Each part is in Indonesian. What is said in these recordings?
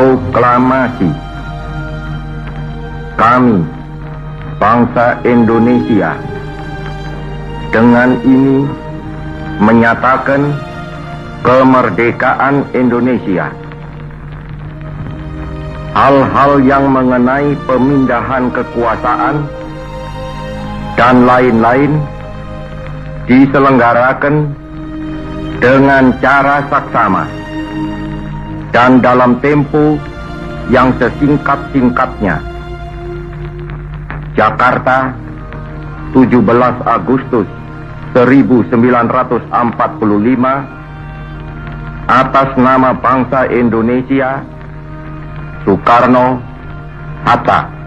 Proklamasi. Kami, bangsa Indonesia, dengan ini menyatakan kemerdekaan Indonesia. Hal-hal yang mengenai pemindahan kekuasaan dan lain-lain diselenggarakan dengan cara saksama dan dalam tempo yang sesingkat-singkatnya. Jakarta, 17 Agustus 1945, atas nama bangsa Indonesia, Soekarno Hatta.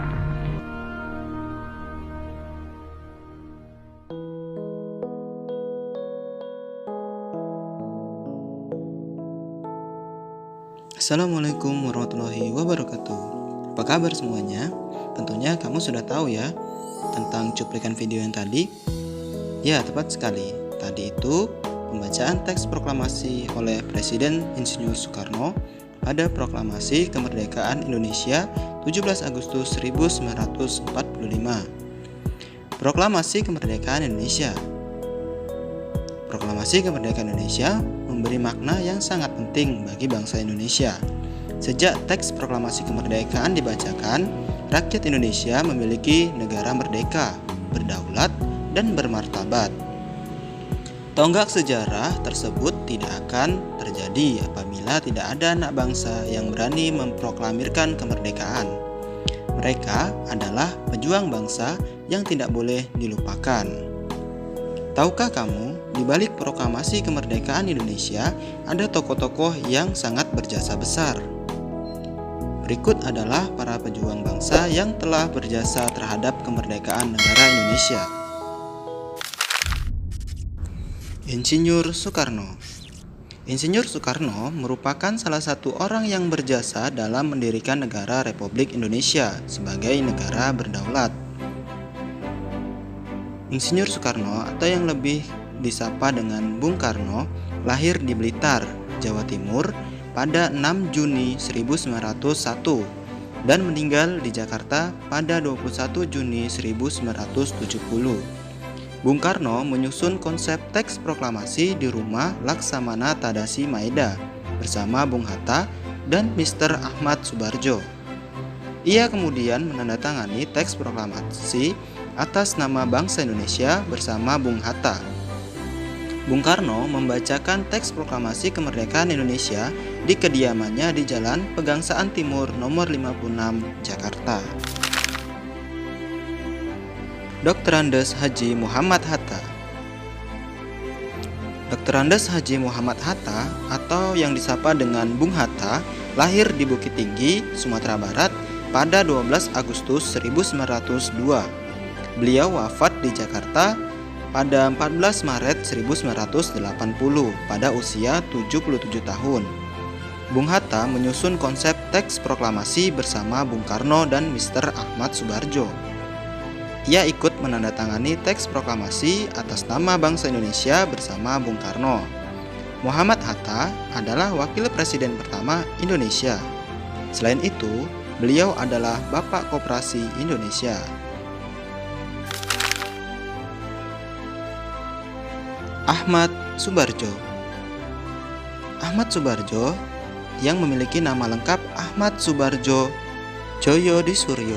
Assalamualaikum warahmatullahi wabarakatuh. Apa kabar semuanya? Tentunya kamu sudah tahu ya tentang cuplikan video yang tadi. Ya, tepat sekali. Tadi itu pembacaan teks proklamasi oleh Presiden Insinyur Soekarno pada proklamasi kemerdekaan Indonesia 17 Agustus 1945. Proklamasi kemerdekaan Indonesia. Proklamasi kemerdekaan Indonesia memberi makna yang sangat penting bagi bangsa Indonesia. Sejak teks proklamasi kemerdekaan dibacakan, rakyat Indonesia memiliki negara merdeka, berdaulat, dan bermartabat. Tonggak sejarah tersebut tidak akan terjadi apabila tidak ada anak bangsa yang berani memproklamirkan kemerdekaan. Mereka adalah pejuang bangsa yang tidak boleh dilupakan. Tahukah kamu, di balik proklamasi kemerdekaan Indonesia ada tokoh-tokoh yang sangat berjasa besar. Berikut adalah para pejuang bangsa yang telah berjasa terhadap kemerdekaan negara Indonesia. Insinyur Soekarno. Insinyur Soekarno merupakan salah satu orang yang berjasa dalam mendirikan negara Republik Indonesia sebagai negara berdaulat. Insinyur Soekarno atau yang lebih disapa dengan Bung Karno lahir di Blitar, Jawa Timur pada 6 Juni 1901 dan meninggal di Jakarta pada 21 Juni 1970. Bung Karno menyusun konsep teks proklamasi di rumah Laksamana Tadasi Maeda bersama Bung Hatta dan Mr. Ahmad Soebardjo. Ia kemudian menandatangani teks proklamasi atas nama bangsa Indonesia bersama Bung Hatta. Bung Karno membacakan teks proklamasi kemerdekaan Indonesia di kediamannya di Jalan Pegangsaan Timur nomor 56, Jakarta. Dr. Andes Haji Muhammad Hatta. Dr. Andes Haji Muhammad Hatta atau yang disapa dengan Bung Hatta lahir di Bukit Tinggi, Sumatera Barat pada 12 Agustus 1902. Beliau wafat di Jakarta pada 14 Maret 1980 pada usia 77 tahun. Bung Hatta menyusun konsep teks proklamasi bersama Bung Karno dan Mr. Ahmad Soebardjo. Ia ikut menandatangani teks proklamasi atas nama bangsa Indonesia bersama Bung Karno. Muhammad Hatta adalah wakil presiden pertama Indonesia. Selain itu, beliau adalah Bapak Koperasi Indonesia. Ahmad Soebardjo. Ahmad Soebardjo yang memiliki nama lengkap Ahmad Soebardjo Djoyodisuryo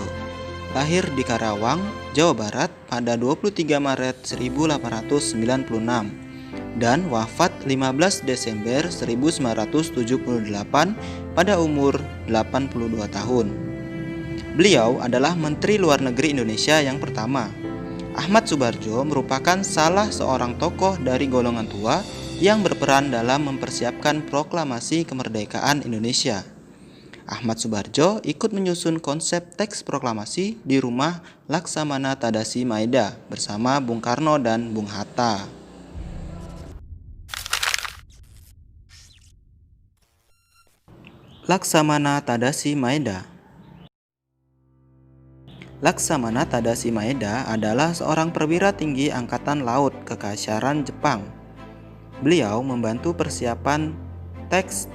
lahir di Karawang, Jawa Barat pada 23 Maret 1896 dan wafat 15 Desember 1978 pada umur 82 tahun. Beliau adalah Menteri Luar Negeri Indonesia yang pertama. Ahmad Soebardjo merupakan salah seorang tokoh dari golongan tua yang berperan dalam mempersiapkan proklamasi kemerdekaan Indonesia. Ahmad Soebardjo ikut menyusun konsep teks proklamasi di rumah Laksamana Tadasi Maeda bersama Bung Karno dan Bung Hatta. Laksamana Tadasi Maeda. Laksamana Tadasi Maeda adalah seorang perwira tinggi Angkatan Laut Kekaisaran Jepang. Beliau membantu persiapan teks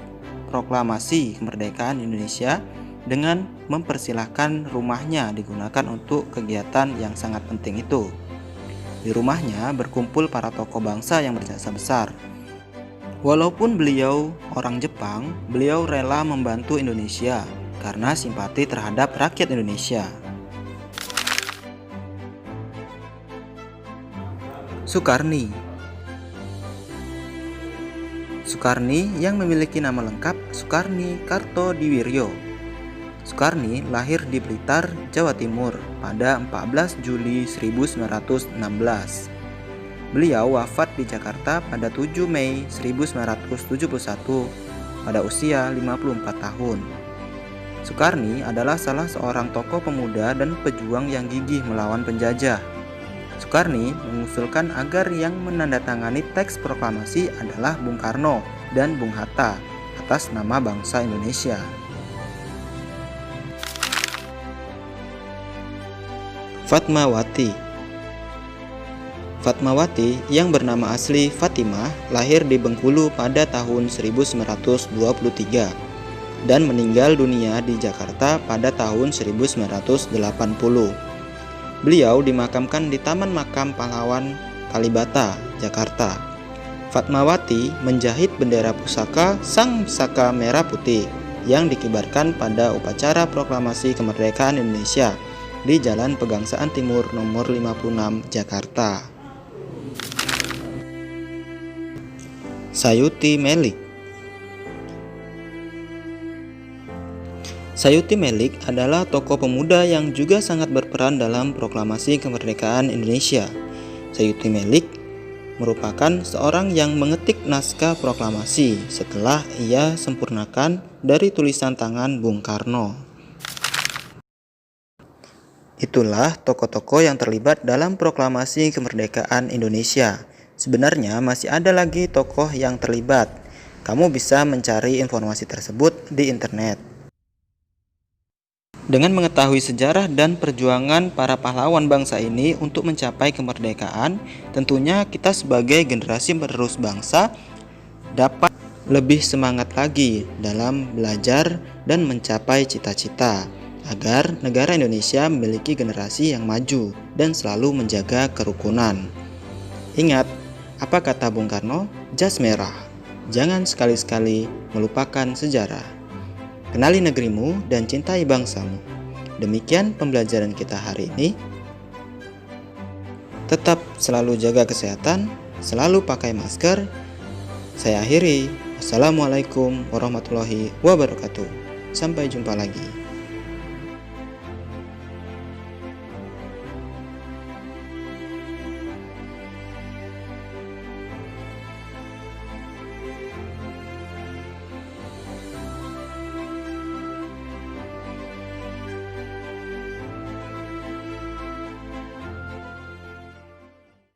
proklamasi kemerdekaan Indonesia dengan mempersilahkan rumahnya digunakan untuk kegiatan yang sangat penting itu. Di rumahnya berkumpul para tokoh bangsa yang berjasa besar. Walaupun beliau orang Jepang, beliau rela membantu Indonesia karena simpati terhadap rakyat Indonesia. Sukarni. Sukarni yang memiliki nama lengkap Sukarni Kartodiwiryo. Sukarni lahir di Blitar, Jawa Timur pada 14 Juli 1916. Beliau wafat di Jakarta pada 7 Mei 1971 pada usia 54 tahun. Sukarni adalah salah seorang tokoh pemuda dan pejuang yang gigih melawan penjajah. Sukarni mengusulkan agar yang menandatangani teks proklamasi adalah Bung Karno dan Bung Hatta atas nama bangsa Indonesia. Fatmawati. Fatmawati yang bernama asli Fatimah lahir di Bengkulu pada tahun 1923 dan meninggal dunia di Jakarta pada tahun 1980. Beliau dimakamkan di Taman Makam Pahlawan Kalibata, Jakarta. Fatmawati menjahit bendera pusaka Sang Saka Merah Putih yang dikibarkan pada upacara proklamasi kemerdekaan Indonesia di Jalan Pegangsaan Timur nomor 56, Jakarta. Sayuti Melik. Sayuti Melik adalah tokoh pemuda yang juga sangat berperan dalam proklamasi kemerdekaan Indonesia. Sayuti Melik merupakan seorang yang mengetik naskah proklamasi setelah ia sempurnakan dari tulisan tangan Bung Karno. Itulah tokoh-tokoh yang terlibat dalam proklamasi kemerdekaan Indonesia. Sebenarnya masih ada lagi tokoh yang terlibat. Kamu bisa mencari informasi tersebut di internet. Dengan mengetahui sejarah dan perjuangan para pahlawan bangsa ini untuk mencapai kemerdekaan, tentunya kita sebagai generasi penerus bangsa dapat lebih semangat lagi dalam belajar dan mencapai cita-cita agar negara Indonesia memiliki generasi yang maju dan selalu menjaga kerukunan. Ingat, apa kata Bung Karno? Jas merah, jangan sekali-sekali melupakan sejarah. Kenali negerimu dan cintai bangsamu. Demikian pembelajaran kita hari ini. Tetap selalu jaga kesehatan, selalu pakai masker. Saya akhiri. Wassalamualaikum warahmatullahi wabarakatuh. Sampai jumpa lagi.